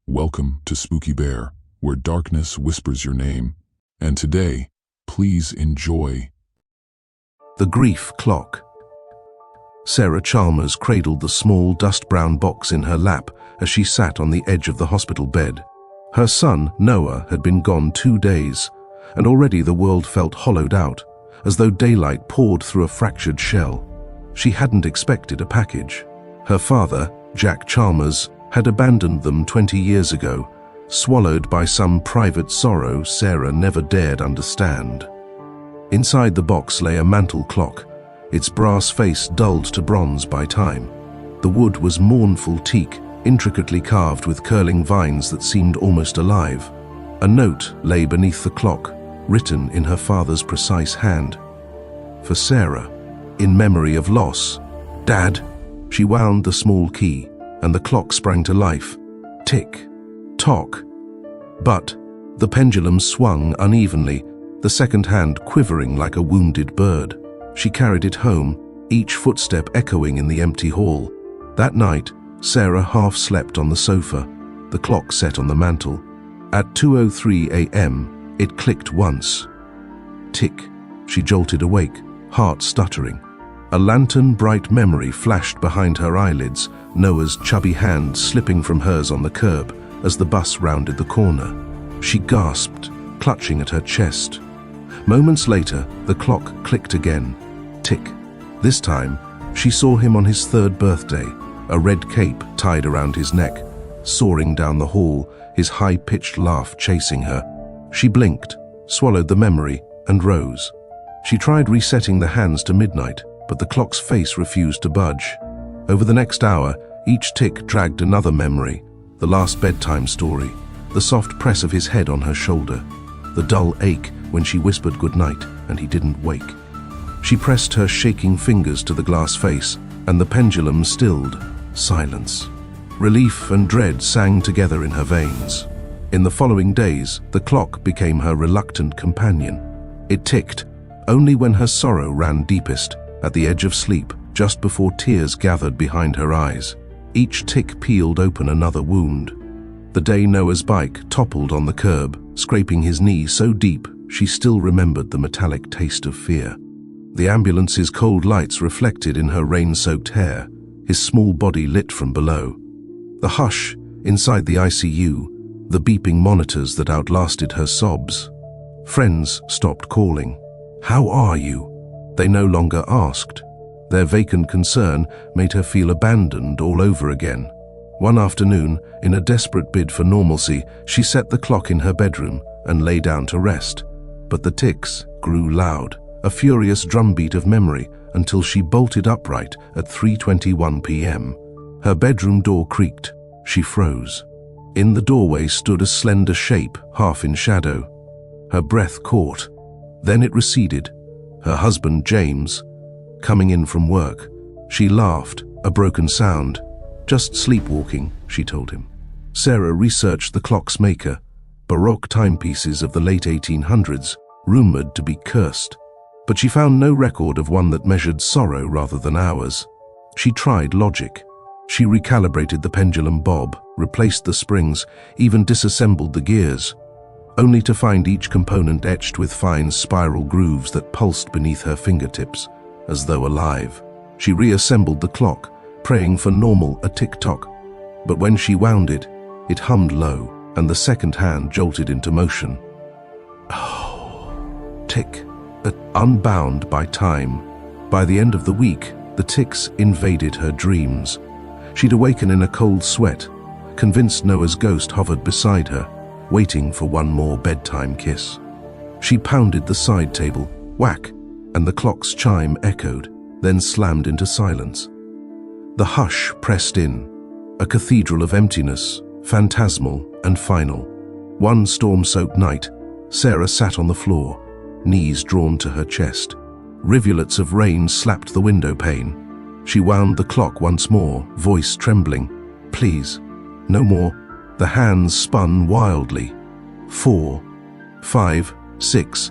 Welcome to Spooky Bear, where darkness whispers your name. And today, please enjoy The Grief Clock. Sarah Chalmers cradled the small, dust-brown box in her lap as she sat on the edge of the hospital bed. Her son, Noah, had been gone 2 days, and already the world felt hollowed out, as though daylight poured through a fractured shell. She hadn't expected a package. Her father, Jack Chalmers, had abandoned them 20 years ago, swallowed by some private sorrow Sarah never dared understand. Inside the box lay a mantel clock, its brass face dulled to bronze by time. The wood was mournful teak, intricately carved with curling vines that seemed almost alive. A note lay beneath the clock, written in her father's precise hand. For Sarah, in memory of loss. Dad! She wound the small key, and the clock sprang to life. Tick, tock. But the pendulum swung unevenly, the second hand quivering like a wounded bird. She carried it home, each footstep echoing in the empty hall. That night, Sarah half slept on the sofa, the clock set on the mantel. At 2:03 a.m., it clicked once. Tick. She jolted awake, heart stuttering. A lantern-bright memory flashed behind her eyelids, Noah's chubby hand slipping from hers on the curb as the bus rounded the corner. She gasped, clutching at her chest. Moments later, the clock clicked again. Tick. This time, she saw him on his 3rd birthday, a red cape tied around his neck, soaring down the hall, his high-pitched laugh chasing her. She blinked, swallowed the memory, and rose. She tried resetting the hands to midnight, but the clock's face refused to budge. Over the next hour, each tick dragged another memory, the last bedtime story, the soft press of his head on her shoulder, the dull ache when she whispered goodnight and he didn't wake. She pressed her shaking fingers to the glass face, and the pendulum stilled. Silence. Relief and dread sang together in her veins. In the following days, the clock became her reluctant companion. It ticked, only when her sorrow ran deepest, at the edge of sleep, just before tears gathered behind her eyes. Each tick peeled open another wound. The day Noah's bike toppled on the curb, scraping his knee so deep she still remembered the metallic taste of fear. The ambulance's cold lights reflected in her rain-soaked hair, his small body lit from below. The hush inside the ICU, the beeping monitors that outlasted her sobs. Friends stopped calling. "How are you?" They no longer asked. Their vacant concern made her feel abandoned all over again. One afternoon, in a desperate bid for normalcy, she set the clock in her bedroom and lay down to rest. But the ticks grew loud, a furious drumbeat of memory, until she bolted upright at 3:21 p.m. Her bedroom door creaked. She froze. In the doorway stood a slender shape, half in shadow. Her breath caught. Then it receded. Her husband, James, coming in from work. She laughed, a broken sound. "Just sleepwalking," she told him. Sarah researched the clock's maker, Baroque timepieces of the late 1800s, rumored to be cursed. But she found no record of one that measured sorrow rather than hours. She tried logic. She recalibrated the pendulum bob, replaced the springs, even disassembled the gears, only to find each component etched with fine spiral grooves that pulsed beneath her fingertips, as though alive. She reassembled the clock, praying for normal, a tick-tock. But when she wound it, it hummed low, and the second hand jolted into motion. Oh, tick, unbound by time. By the end of the week, the ticks invaded her dreams. She'd awaken in a cold sweat, convinced Noah's ghost hovered beside her, waiting for one more bedtime kiss. She pounded the side table, whack, and the clock's chime echoed, then slammed into silence. The hush pressed in, a cathedral of emptiness, phantasmal and final. One storm-soaked night, Sarah sat on the floor, knees drawn to her chest. Rivulets of rain slapped the window pane. She wound the clock once more, voice trembling. "Please, no more." The hands spun wildly. 4, 5, 6,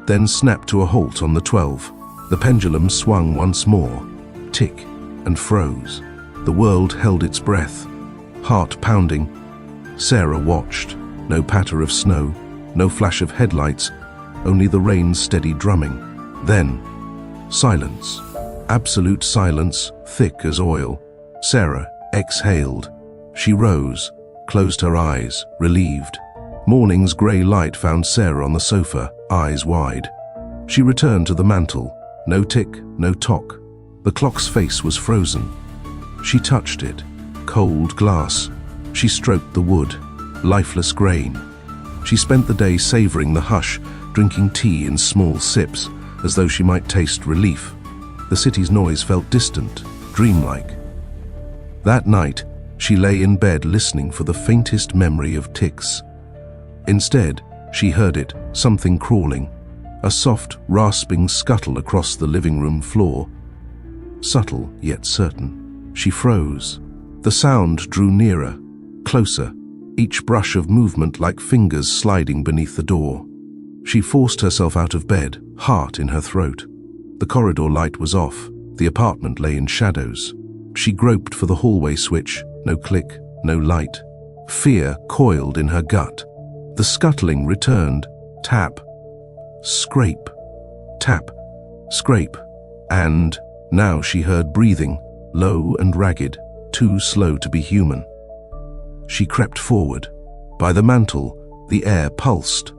then snapped to a halt on the 12. The pendulum swung once more, tick, and froze. The world held its breath, heart pounding. Sarah watched. No patter of snow, no flash of headlights, only the rain's steady drumming. Then, silence. Absolute silence, thick as oil. Sarah exhaled. She rose, closed her eyes, relieved. Morning's grey light found Sarah on the sofa, eyes wide. She returned to the mantel. No tick, no tock. The clock's face was frozen. She touched it. Cold glass. She stroked the wood. Lifeless grain. She spent the day savoring the hush, drinking tea in small sips, as though she might taste relief. The city's noise felt distant, dreamlike. That night, she lay in bed listening for the faintest memory of ticks. Instead, she heard it, something crawling, a soft, rasping scuttle across the living room floor. Subtle, yet certain. She froze. The sound drew nearer, closer, each brush of movement like fingers sliding beneath the door. She forced herself out of bed, heart in her throat. The corridor light was off. The apartment lay in shadows. She groped for the hallway switch. No click, no light. Fear coiled in her gut. The scuttling returned. Tap. Scrape. Tap. Scrape. And now she heard breathing, low and ragged, too slow to be human. She crept forward. By the mantel, the air pulsed.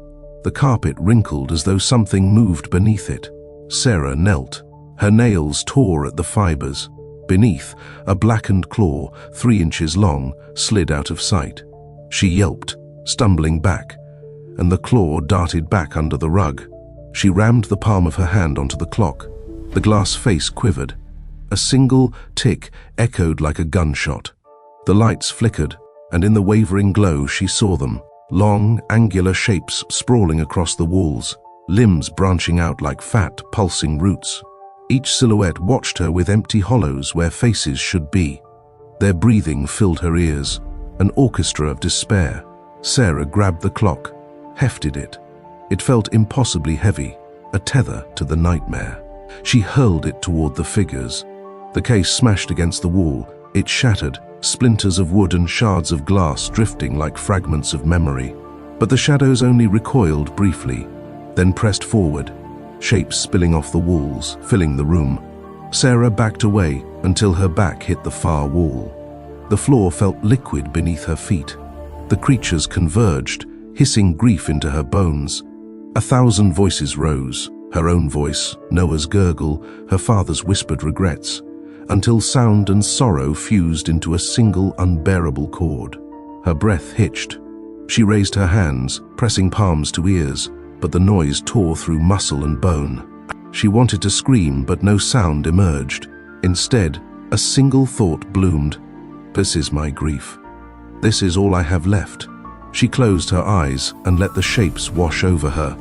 The carpet wrinkled as though something moved beneath it. Sarah knelt. Her nails tore at the fibers. Beneath, a blackened claw, 3 inches long, slid out of sight. She yelped, stumbling back, and the claw darted back under the rug. She rammed the palm of her hand onto the clock. The glass face quivered. A single tick echoed like a gunshot. The lights flickered, and in the wavering glow she saw them, long, angular shapes sprawling across the walls, limbs branching out like fat, pulsing roots. Each silhouette watched her with empty hollows where faces should be. Their breathing filled her ears, an orchestra of despair. Sarah grabbed the clock, hefted it. It felt impossibly heavy, a tether to the nightmare. She hurled it toward the figures. The case smashed against the wall. It shattered, splinters of wood and shards of glass drifting like fragments of memory. But the shadows only recoiled briefly, then pressed forward, shapes spilling off the walls, filling the room. Sarah backed away until her back hit the far wall. The floor felt liquid beneath her feet. The creatures converged, hissing grief into her bones. 1,000 voices rose, her own voice, Noah's gurgle, her father's whispered regrets, until sound and sorrow fused into a single unbearable chord. Her breath hitched. She raised her hands, pressing palms to ears, but the noise tore through muscle and bone. She wanted to scream, but no sound emerged. Instead, a single thought bloomed. This is my grief. This is all I have left. She closed her eyes and let the shapes wash over her.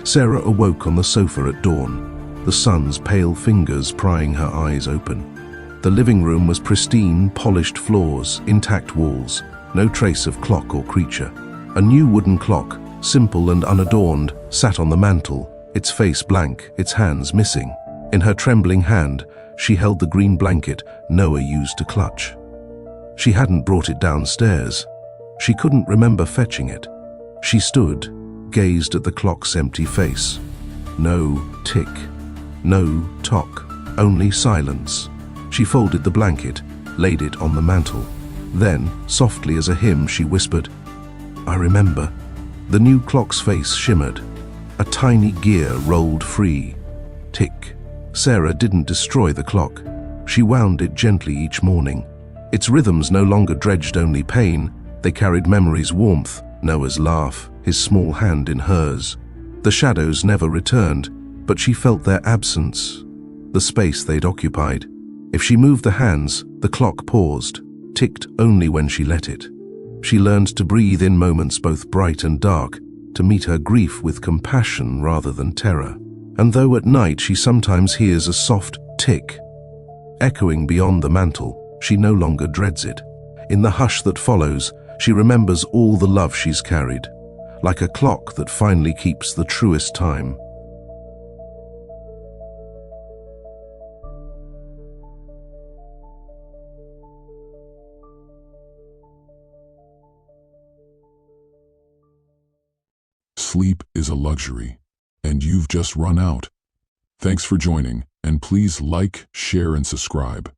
Sarah awoke on the sofa at dawn, the sun's pale fingers prying her eyes open. The living room was pristine, polished floors, intact walls, no trace of clock or creature. A new wooden clock, simple and unadorned, sat on the mantel, its face blank, its hands missing. In her trembling hand, she held the green blanket Noah used to clutch. She hadn't brought it downstairs. She couldn't remember fetching it. She stood, gazed at the clock's empty face. No tick, no tock, only silence. She folded the blanket, laid it on the mantel. Then, softly as a hymn, she whispered, "I remember." The new clock's face shimmered. A tiny gear rolled free. Tick. Sarah didn't destroy the clock. She wound it gently each morning. Its rhythms no longer dredged only pain. They carried memory's warmth, Noah's laugh, his small hand in hers. The shadows never returned, but she felt their absence, the space they'd occupied. If she moved the hands, the clock paused, ticked only when she let it. She learned to breathe in moments both bright and dark, to meet her grief with compassion rather than terror. And though at night she sometimes hears a soft tick, echoing beyond the mantel, she no longer dreads it. In the hush that follows, she remembers all the love she's carried, like a clock that finally keeps the truest time. Sleep is a luxury, and you've just run out. Thanks for joining, and please like, share, and subscribe.